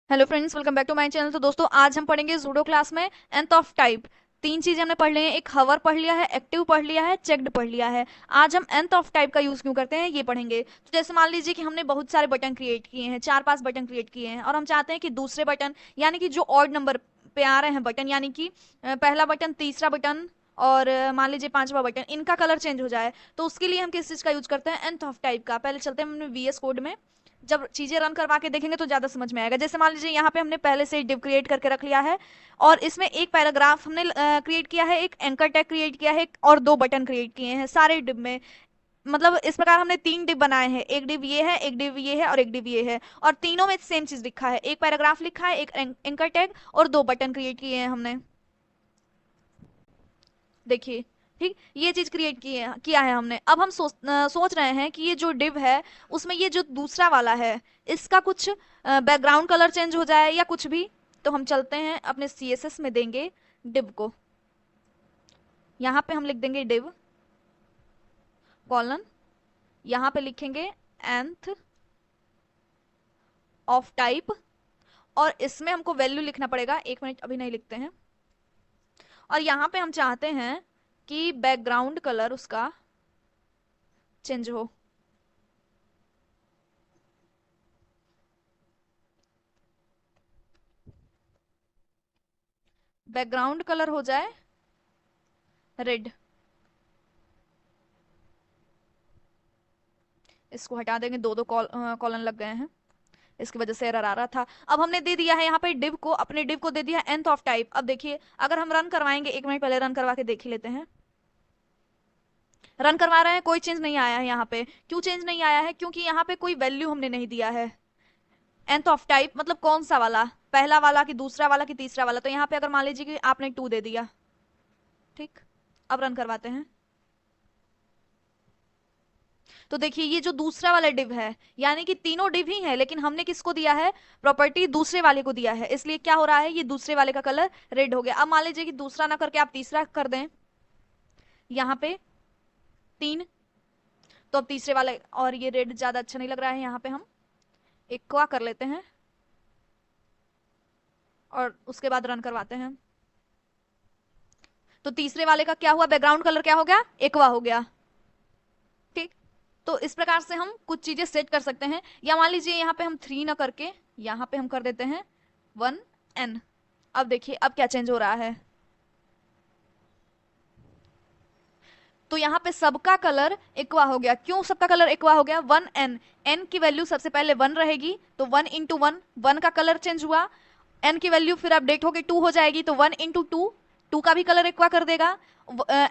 Hello friends, welcome back to my channel. तो दोस्तों, आज हम पढ़ेंगे जूडो क्लास में nth ऑफ टाइप। तीन चीजें हमने पढ़ ली हैं। एक हवर पढ़ लिया है, एक्टिव पढ़ लिया है, चेक्ड पढ़ लिया है। आज हम nth ऑफ टाइप का यूज क्यों करते हैं ये पढ़ेंगे। तो जैसे मान लीजिए कि हमने बहुत सारे बटन क्रिएट किए हैं, 4-5 बटन क्रिएट किए हैं, और हम चाहते हैं कि दूसरे बटन यानी कि जो ऑड नंबर पे आ रहे हैं बटन, यानी कि पहला बटन, तीसरा बटन और मान लीजिए पांचवा बटन, इनका कलर चेंज हो जाए। तो उसके लिए हम किस चीज का यूज करते हैं? nth ऑफ टाइप का। पहले चलते हैं हमने वीएस कोड में। जब चीजें रन करवा के देखेंगे तो ज्यादा समझ में आएगा। जैसे मान लीजिए यहाँ पे हमने पहले से डिव क्रिएट करके रख लिया है, और इसमें एक पैराग्राफ हमने क्रिएट किया है, एक एंकर टैग क्रिएट किया है, और दो बटन क्रिएट किए हैं सारे डिव में। मतलब इस प्रकार हमने तीन डिव बनाए हैं। एक डिव ये है, एक डिव ये है, और एक डिव ये है, और तीनों में सेम चीज लिखा है। एक पैराग्राफ लिखा है, एक एंकर टैग, और दो बटन क्रिएट किए हैं हमने। देखिए, ठीक, ये चीज क्रिएट किया है हमने। अब हम सोच रहे हैं कि ये जो डिव है, उसमें ये जो दूसरा वाला है, इसका कुछ बैकग्राउंड कलर चेंज हो जाए या कुछ भी। तो हम चलते हैं अपने सीएसएस में, देंगे डिव को। यहाँ पे हम लिख देंगे डिव कॉलन, यहाँ पे लिखेंगे nth ऑफ टाइप, और इसमें हमको वैल्यू लिखना पड़ेगा। एक मिनट, अभी नहीं लिखते हैं। और यहाँ पे हम चाहते हैं कि बैकग्राउंड कलर उसका चेंज हो। बैकग्राउंड कलर हो जाए रेड। इसको हटा देंगे, दो दो कॉलन लग गए हैं, इसकी वजह से एरर आ रहा था। अब हमने दे दिया है यहाँ पे डिव को, अपने डिव को दे दिया nth ऑफ टाइप। अब देखिए, अगर हम रन करवाएंगे, एक मिनट पहले रन करवा के देख ही लेते हैं। रन करवा रहे हैं, कोई चेंज नहीं आया है यहाँ पे। क्यों चेंज नहीं आया है? क्योंकि यहाँ पे कोई वैल्यू हमने नहीं दिया है। nth ऑफ टाइप मतलब कौन सा वाला, पहला वाला कि दूसरा वाला कि तीसरा वाला। तो यहाँ पे अगर मान लीजिए कि आपने 2 दे दिया, ठीक। अब रन करवाते हैं। तो देखिए, ये जो दूसरा वाला डिव है, यानी कि तीनों डिव ही है, लेकिन हमने किसको दिया है? प्रॉपर्टी दूसरे वाले को दिया है। इसलिए क्या हो रहा है, ये दूसरे वाले का कलर रेड हो गया। अब मान लीजिए कि दूसरा ना करके आप तीसरा कर दें, यहाँ पे 3। तो अब तीसरे वाले, और ये रेड ज्यादा अच्छा नहीं लग रहा है, यहाँ पे हम एक्वा कर लेते हैं, और उसके बाद रन करवाते हैं। तो तीसरे वाले का क्या हुआ? बैकग्राउंड कलर क्या हो गया? एक्वा हो गया, ठीक। तो इस प्रकार से हम कुछ चीजें सेट कर सकते हैं। या मान लीजिए यहाँ पे हम 3 ना करके, यहाँ पे हम कर देते हैं 1n। अब देखिए, अब क्या चेंज हो रहा है। तो यहाँ पे सबका कलर एक्वा हो गया। क्यों सबका कलर एक्वा हो गया? 1n, n की वैल्यू सबसे पहले 1 रहेगी, तो 1 इंटू 1, 1 का कलर चेंज हुआ। n की वैल्यू फिर अपडेट होकर 2 हो जाएगी, तो 1 इंटू 2, 2 का भी कलर एक्वा कर देगा।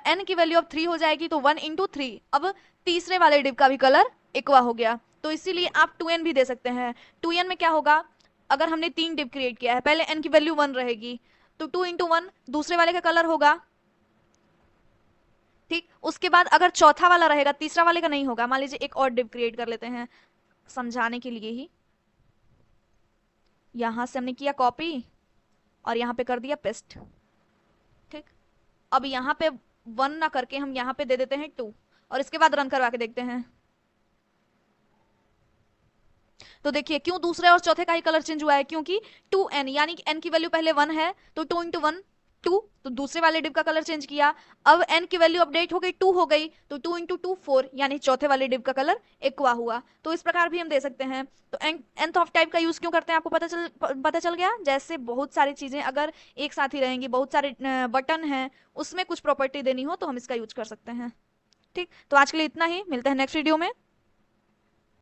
n की वैल्यू अब 3 हो जाएगी, तो 1 इंटू 3। अब तीसरे वाले डिव का भी कलर एक्वा हो गया। तो इसीलिए आप 2n भी दे सकते हैं। 2n में क्या होगा? अगर हमने 3 डिव क्रिएट किया है, पहले n की वैल्यू 1 रहेगी, तो 2 इंटू 1 दूसरे वाले का कलर होगा, ठीक। उसके बाद अगर चौथा वाला रहेगा, तीसरा वाले का नहीं होगा। मान लीजिए एक और डिव क्रिएट कर लेते हैं समझाने के लिए ही। यहां से हमने किया कॉपी, और यहां पे कर दिया पेस्ट, ठीक। अब यहाँ पे 1 ना करके हम यहाँ पे दे देते हैं 2, और इसके बाद रन करवा के देखते हैं। तो देखिए, क्यों दूसरे और चौथे का ही कलर चेंज हुआ है? क्योंकि 2n, यानी कि n की वैल्यू पहले 1 है, तो 2 इंटू 1 2, तो दूसरे वाले डिव का कलर चेंज किया। अब n की वैल्यू अपडेट हो गई, 2 हो गई, तो 2 इंटू 2 4, यानी चौथे वाले डिव का कलर एक्वा हुआ। तो इस प्रकार भी हम दे सकते हैं। तो nth ऑफ टाइप का यूज क्यों करते हैं, आपको पता चल गया। जैसे बहुत सारी चीजें अगर एक साथ ही रहेंगी, बहुत सारे बटन हैं, उसमें कुछ प्रॉपर्टी देनी हो, तो हम इसका यूज कर सकते हैं, ठीक। तो आज के लिए इतना ही, मिलते हैं नेक्स्ट वीडियो में।